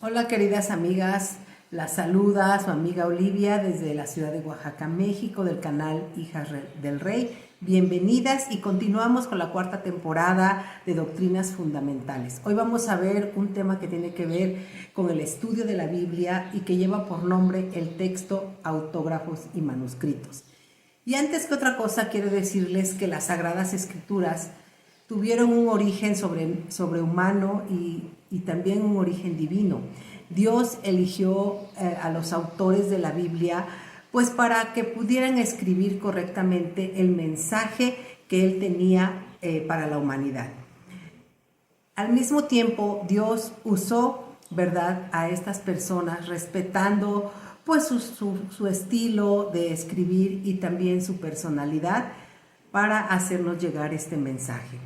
Hola queridas amigas, las saluda su amiga Olivia desde la ciudad de Oaxaca, México, del canal Hijas del Rey. Bienvenidas y continuamos con la cuarta temporada de Doctrinas Fundamentales. Hoy vamos a ver un tema que tiene que ver con el estudio de la Biblia y que lleva por nombre el texto, autógrafos y manuscritos. Y antes que otra cosa quiero decirles que las Sagradas Escrituras tuvieron un origen sobrehumano y también un origen divino. Dios eligió a los autores de la Biblia pues para que pudieran escribir correctamente el mensaje que Él tenía para la humanidad. Al mismo tiempo, Dios usó, ¿verdad?, a estas personas respetando pues su estilo de escribir y también su personalidad para hacernos llegar este mensaje.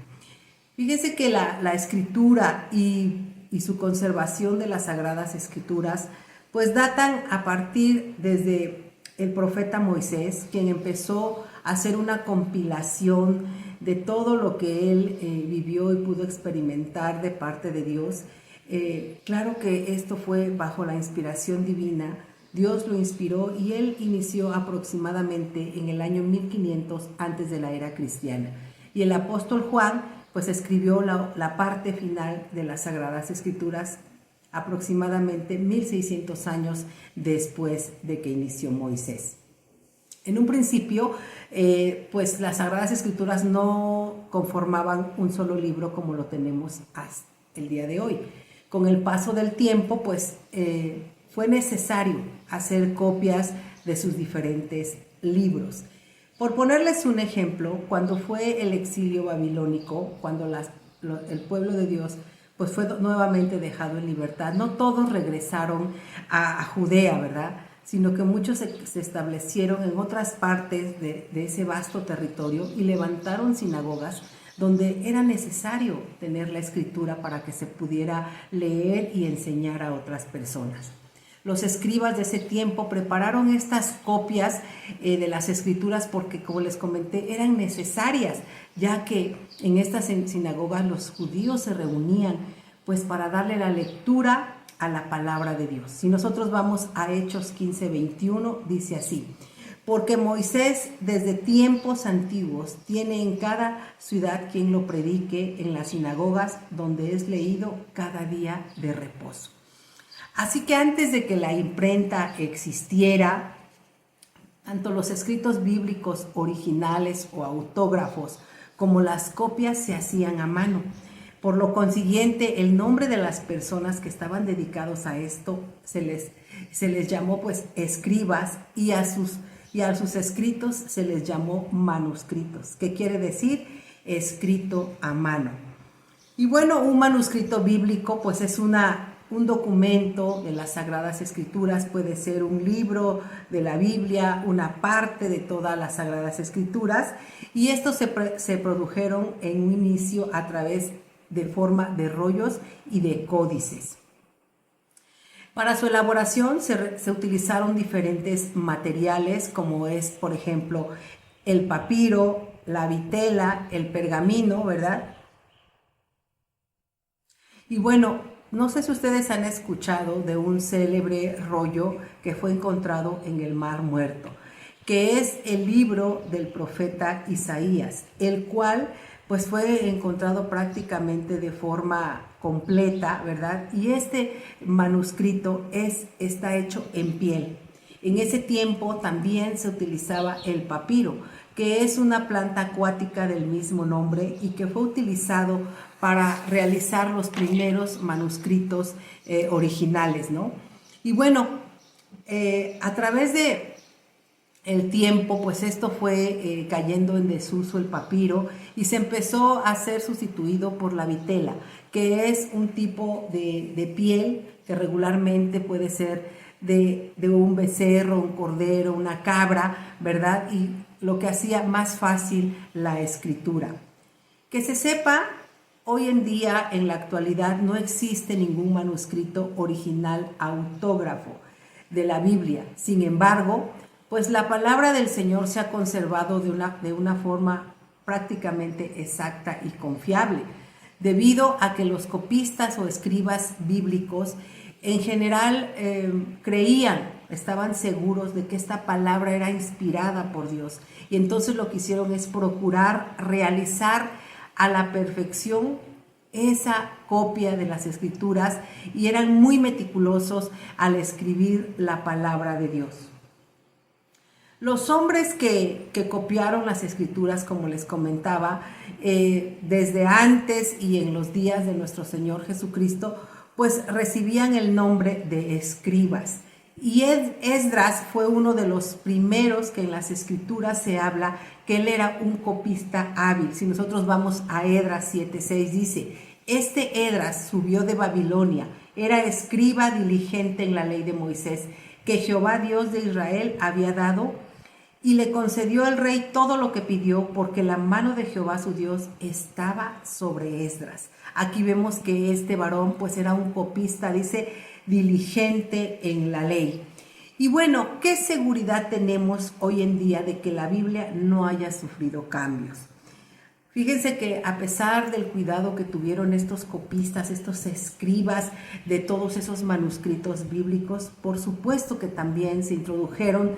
Fíjese que la escritura y su conservación de las Sagradas Escrituras pues datan a partir desde el profeta Moisés, quien empezó a hacer una compilación de todo lo que él vivió y pudo experimentar de parte de Dios. Claro que esto fue bajo la inspiración divina. Dios lo inspiró y él inició aproximadamente en el año 1500 antes de la era cristiana. Y el apóstol Juan pues escribió la parte final de las Sagradas Escrituras aproximadamente 1600 años después de que inició Moisés. En un principio, pues las Sagradas Escrituras no conformaban un solo libro como lo tenemos hasta el día de hoy. Con el paso del tiempo, pues fue necesario hacer copias de sus diferentes libros. Por ponerles un ejemplo, cuando fue el exilio babilónico, cuando el pueblo de Dios pues fue nuevamente dejado en libertad, no todos regresaron a Judea, ¿verdad?, sino que muchos se establecieron en otras partes de ese vasto territorio y levantaron sinagogas donde era necesario tener la escritura para que se pudiera leer y enseñar a otras personas. Los escribas de ese tiempo prepararon estas copias de las escrituras porque, como les comenté, eran necesarias, ya que en estas sinagogas los judíos se reunían pues para darle la lectura a la palabra de Dios. Si nosotros vamos a Hechos 15:21, dice así: porque Moisés desde tiempos antiguos tiene en cada ciudad quien lo predique en las sinagogas donde es leído cada día de reposo. Así que antes de que la imprenta existiera, tanto los escritos bíblicos originales o autógrafos como las copias se hacían a mano. Por lo consiguiente, el nombre de las personas que estaban dedicados a esto se les llamó pues escribas y a sus escritos se les llamó manuscritos, que quiere decir escrito a mano. Y bueno, un manuscrito bíblico pues es un documento de las Sagradas Escrituras, puede ser un libro de la Biblia, una parte de todas las Sagradas Escrituras, y estos se produjeron en un inicio a través de forma de rollos y de códices. Para su elaboración se utilizaron diferentes materiales, como es, por ejemplo, el papiro, la vitela, el pergamino, ¿verdad? Y bueno, no sé si ustedes han escuchado de un célebre rollo que fue encontrado en el Mar Muerto, que es el libro del profeta Isaías, el cual pues fue encontrado prácticamente de forma completa, ¿verdad? Y este manuscrito está hecho en piel. En ese tiempo también se utilizaba el papiro, que es una planta acuática del mismo nombre y que fue utilizado para realizar los primeros manuscritos originales, ¿no? Y bueno, a través de el tiempo, pues esto fue cayendo en desuso el papiro y se empezó a ser sustituido por la vitela, que es un tipo de piel que regularmente puede ser de un becerro, un cordero, una cabra, ¿verdad? Y lo que hacía más fácil la escritura. Que se sepa, hoy en día, en la actualidad, no existe ningún manuscrito original autógrafo de la Biblia. Sin embargo, pues la palabra del Señor se ha conservado de una forma prácticamente exacta y confiable, debido a que los copistas o escribas bíblicos En general creían, estaban seguros de que esta palabra era inspirada por Dios. Y entonces lo que hicieron es procurar realizar a la perfección esa copia de las Escrituras y eran muy meticulosos al escribir la palabra de Dios. Los hombres que copiaron las Escrituras, como les comentaba, desde antes y en los días de nuestro Señor Jesucristo, pues recibían el nombre de escribas. Y Esdras fue uno de los primeros que en las Escrituras se habla que él era un copista hábil. Si nosotros vamos a Esdras 7:6 dice, este Esdras subió de Babilonia, era escriba diligente en la ley de Moisés, que Jehová Dios de Israel había dado, y le concedió el rey todo lo que pidió, porque la mano de Jehová su Dios estaba sobre Esdras. Aquí vemos que este varón pues era un copista, dice, diligente en la ley. Y bueno, ¿qué seguridad tenemos hoy en día de que la Biblia no haya sufrido cambios? Fíjense que a pesar del cuidado que tuvieron estos copistas, estos escribas de todos esos manuscritos bíblicos, por supuesto que también se introdujeron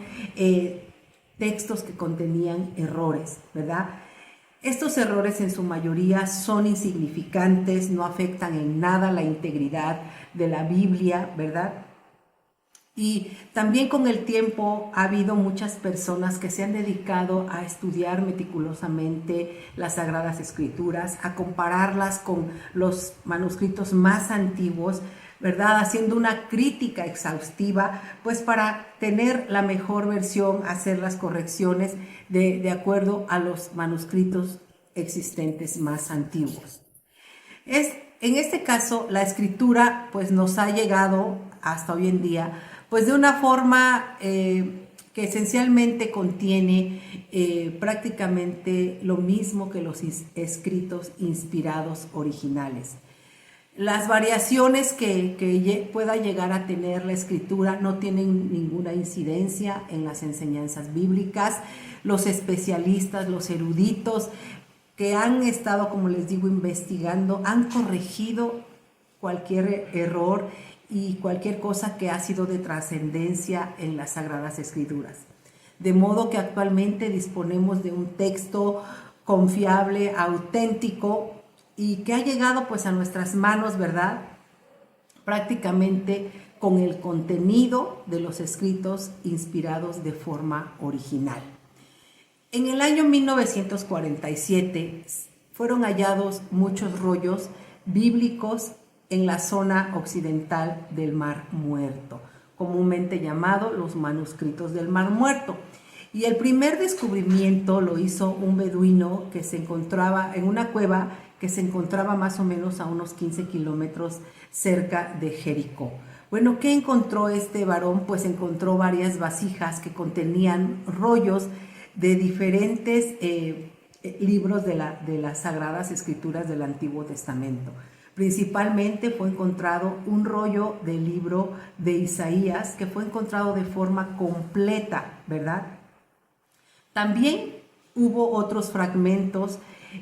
textos que contenían errores, ¿verdad? Estos errores en su mayoría son insignificantes, no afectan en nada la integridad de la Biblia, ¿verdad? Y también con el tiempo ha habido muchas personas que se han dedicado a estudiar meticulosamente las Sagradas Escrituras, a compararlas con los manuscritos más antiguos, ¿verdad? Haciendo una crítica exhaustiva, pues para tener la mejor versión, hacer las correcciones de acuerdo a los manuscritos existentes más antiguos. En este caso, la escritura pues nos ha llegado hasta hoy en día pues de una forma que esencialmente contiene prácticamente lo mismo que los escritos inspirados originales. Las variaciones que pueda llegar a tener la escritura no tienen ninguna incidencia en las enseñanzas bíblicas. Los especialistas, los eruditos que han estado, como les digo, investigando, han corregido cualquier error y cualquier cosa que ha sido de trascendencia en las Sagradas Escrituras. De modo que actualmente disponemos de un texto confiable, auténtico, y que ha llegado pues a nuestras manos, ¿verdad? Prácticamente con el contenido de los escritos inspirados de forma original. En el año 1947 fueron hallados muchos rollos bíblicos en la zona occidental del Mar Muerto, comúnmente llamado los manuscritos del Mar Muerto. Y el primer descubrimiento lo hizo un beduino que se encontraba en una cueva que se encontraba más o menos a unos 15 kilómetros cerca de Jericó. Bueno, ¿qué encontró este varón? Pues encontró varias vasijas que contenían rollos de diferentes libros de las Sagradas Escrituras del Antiguo Testamento. Principalmente fue encontrado un rollo del libro de Isaías que fue encontrado de forma completa, ¿verdad? También hubo otros fragmentos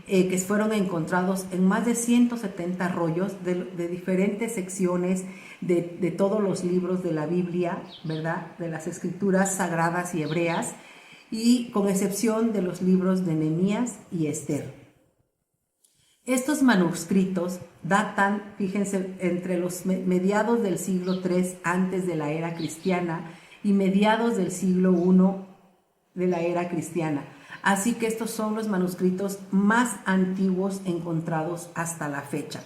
que fueron encontrados en más de 170 rollos de diferentes secciones de todos los libros de la Biblia, ¿verdad? De las Escrituras sagradas y hebreas, y con excepción de los libros de Nehemías y Esther. Estos manuscritos datan, fíjense, entre los mediados del siglo III antes de la era cristiana y mediados del siglo I de la era cristiana. Así que estos son los manuscritos más antiguos encontrados hasta la fecha.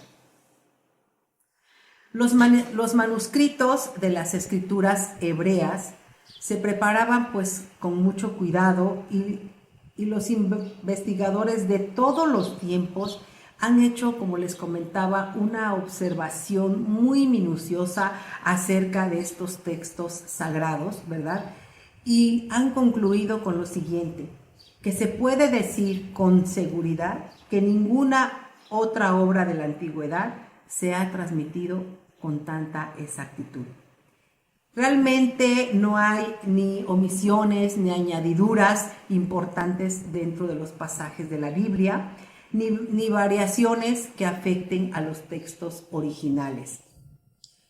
Los manuscritos de las escrituras hebreas se preparaban pues con mucho cuidado y los investigadores de todos los tiempos han hecho, como les comentaba, una observación muy minuciosa acerca de estos textos sagrados, ¿verdad? Y han concluido con lo siguiente, que se puede decir con seguridad que ninguna otra obra de la antigüedad se ha transmitido con tanta exactitud. Realmente no hay ni omisiones ni añadiduras importantes dentro de los pasajes de la Biblia, ni variaciones que afecten a los textos originales.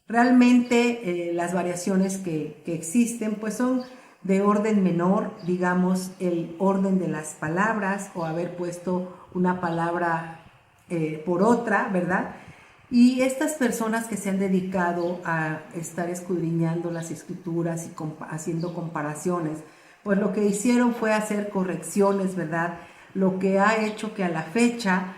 Realmente las variaciones que existen pues son de orden menor, digamos el orden de las palabras o haber puesto una palabra por otra, ¿verdad? Y estas personas que se han dedicado a estar escudriñando las escrituras y haciendo comparaciones, pues lo que hicieron fue hacer correcciones, ¿verdad? Lo que ha hecho que a la fecha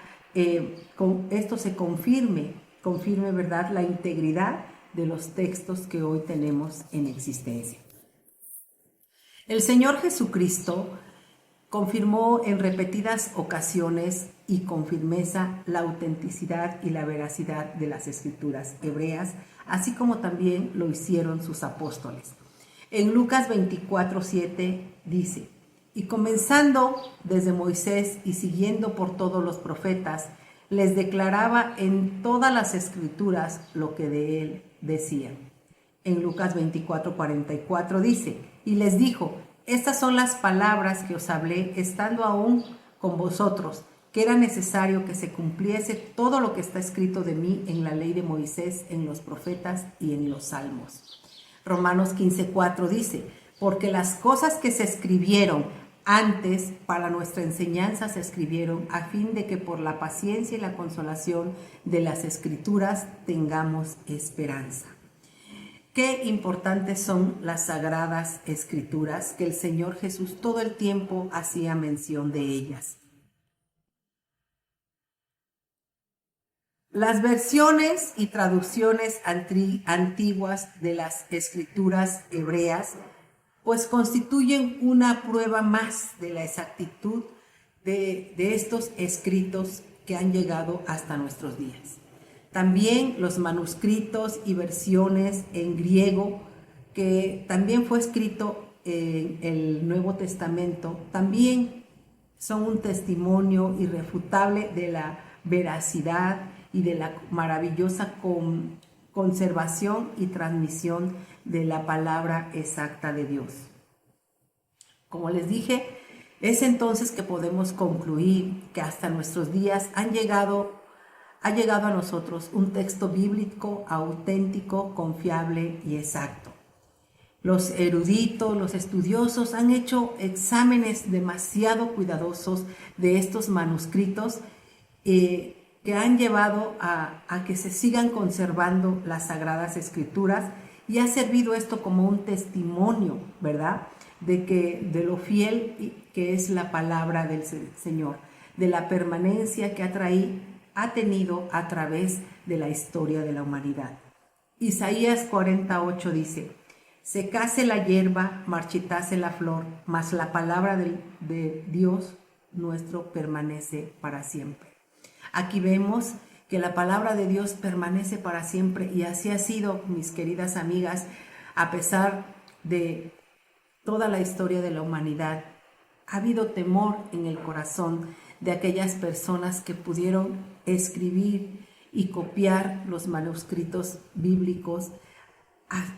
con esto se confirme, ¿verdad?, la integridad de los textos que hoy tenemos en existencia. El Señor Jesucristo confirmó en repetidas ocasiones y con firmeza la autenticidad y la veracidad de las escrituras hebreas, así como también lo hicieron sus apóstoles. En Lucas 24:7 dice: y comenzando desde Moisés y siguiendo por todos los profetas, les declaraba en todas las escrituras lo que de él decían. En Lucas 24:44 dice: y les dijo: estas son las palabras que os hablé estando aún con vosotros, que era necesario que se cumpliese todo lo que está escrito de mí en la ley de Moisés, en los profetas y en los salmos. Romanos 15:4 dice: porque las cosas que se escribieron antes para nuestra enseñanza se escribieron a fin de que por la paciencia y la consolación de las escrituras tengamos esperanza. Qué importantes son las sagradas escrituras, que el Señor Jesús todo el tiempo hacía mención de ellas. Las versiones y traducciones antiguas de las escrituras hebreas pues constituyen una prueba más de la exactitud de estos escritos que han llegado hasta nuestros días. También los manuscritos y versiones en griego, que también fue escrito en el Nuevo Testamento, también son un testimonio irrefutable de la veracidad y de la maravillosa conservación y transmisión de la palabra exacta de Dios. Como les dije, es entonces que podemos concluir que hasta nuestros días ha llegado a nosotros un texto bíblico auténtico, confiable y exacto. Los eruditos, los estudiosos han hecho exámenes demasiado cuidadosos de estos manuscritos que han llevado a que se sigan conservando las Sagradas Escrituras, y ha servido esto como un testimonio, ¿verdad?, de lo fiel que es la palabra del Señor, de la permanencia que ha tenido a través de la historia de la humanidad. Isaías 48 dice: secase la hierba, marchitase la flor, mas la palabra de Dios nuestro permanece para siempre. Aquí vemos que la palabra de Dios permanece para siempre, y así ha sido, mis queridas amigas, a pesar de toda la historia de la humanidad. Ha habido temor en el corazón de aquellas personas que pudieron escribir y copiar los manuscritos bíblicos,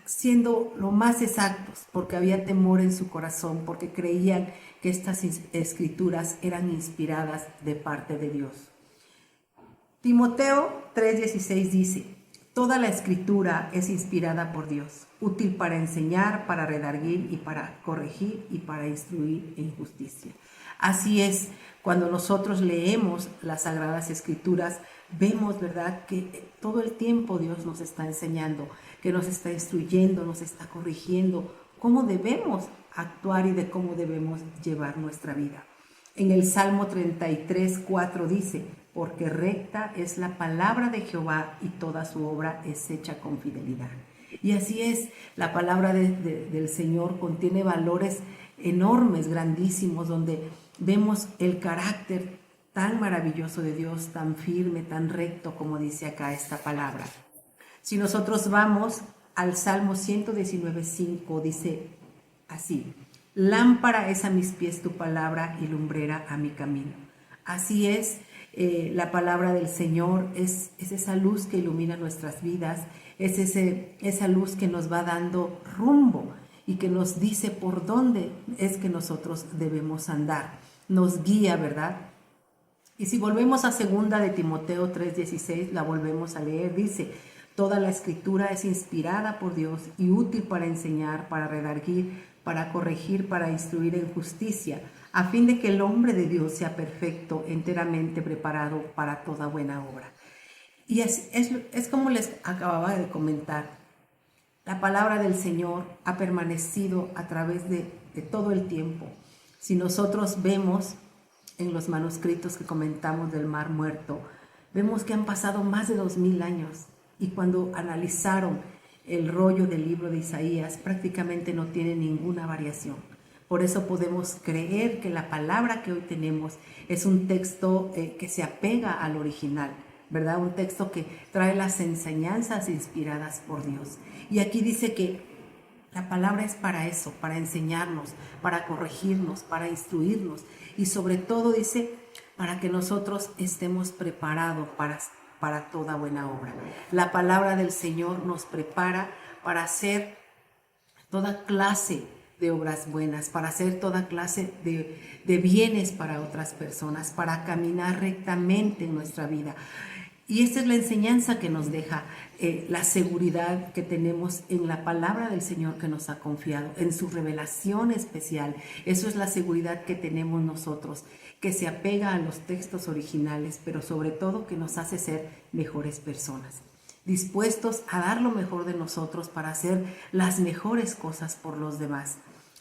siendo lo más exactos, porque había temor en su corazón, porque creían que estas escrituras eran inspiradas de parte de Dios. Timoteo 3:16 dice: toda la escritura es inspirada por Dios, útil para enseñar, para redarguir y para corregir y para instruir en justicia. Así es, cuando nosotros leemos las Sagradas Escrituras, vemos, ¿verdad?, que todo el tiempo Dios nos está enseñando, que nos está instruyendo, nos está corrigiendo cómo debemos actuar y de cómo debemos llevar nuestra vida. En el Salmo 33:4 dice: porque recta es la palabra de Jehová y toda su obra es hecha con fidelidad. Y así es, la palabra del Señor contiene valores enormes, grandísimos, donde vemos el carácter tan maravilloso de Dios, tan firme, tan recto, como dice acá esta palabra. Si nosotros vamos al Salmo 119:5, dice así: lámpara es a mis pies tu palabra y lumbrera a mi camino. Así es, la palabra del Señor es esa luz que ilumina nuestras vidas, es esa luz que nos va dando rumbo y que nos dice por dónde es que nosotros debemos andar. Nos guía, ¿verdad? Y si volvemos a 2 de Timoteo 3:16, la volvemos a leer, dice: Toda la escritura es inspirada por Dios y útil para enseñar, para redarguir, para corregir, para instruir en justicia, a fin de que el hombre de Dios sea perfecto, enteramente preparado para toda buena obra. Y es como les acababa de comentar, la palabra del Señor ha permanecido a través de todo el tiempo. Si nosotros vemos en los manuscritos que comentamos del Mar Muerto, vemos que han pasado más de 2000 años y cuando analizaron el rollo del libro de Isaías prácticamente no tiene ninguna variación. Por eso podemos creer que la palabra que hoy tenemos es un texto que se apega al original, ¿verdad? Un texto que trae las enseñanzas inspiradas por Dios. Y aquí dice que la palabra es para eso, para enseñarnos, para corregirnos, para instruirnos y sobre todo dice para que nosotros estemos preparados para toda buena obra. La palabra del Señor nos prepara para hacer toda clase de obras buenas, para hacer toda clase de bienes para otras personas, para caminar rectamente en nuestra vida. Y esta es la enseñanza que nos deja, la seguridad que tenemos en la palabra del Señor que nos ha confiado, en su revelación especial. Eso es la seguridad que tenemos nosotros, que se apega a los textos originales, pero sobre todo que nos hace ser mejores personas, dispuestos a dar lo mejor de nosotros para hacer las mejores cosas por los demás.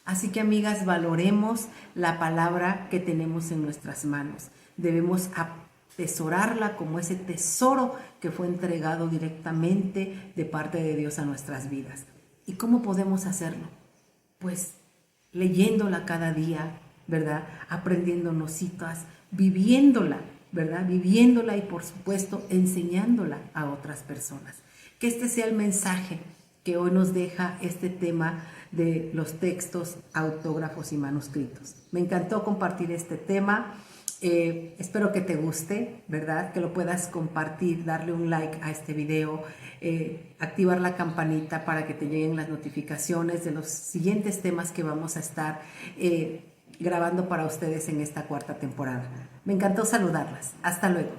Así que, amigas, valoremos la palabra que tenemos en nuestras manos. Debemos atesorarla como ese tesoro que fue entregado directamente de parte de Dios a nuestras vidas. ¿Y cómo podemos hacerlo? Pues leyéndola cada día, ¿verdad? Aprendiéndonos citas, viviéndola, ¿verdad? Viviéndola y por supuesto enseñándola a otras personas. Que este sea el mensaje que hoy nos deja este tema de los textos, autógrafos y manuscritos. Me encantó compartir este tema. Espero que te guste, ¿verdad? Que lo puedas compartir, darle un like a este video, activar la campanita para que te lleguen las notificaciones de los siguientes temas que vamos a estar grabando para ustedes en esta cuarta temporada. Me encantó saludarlas. Hasta luego.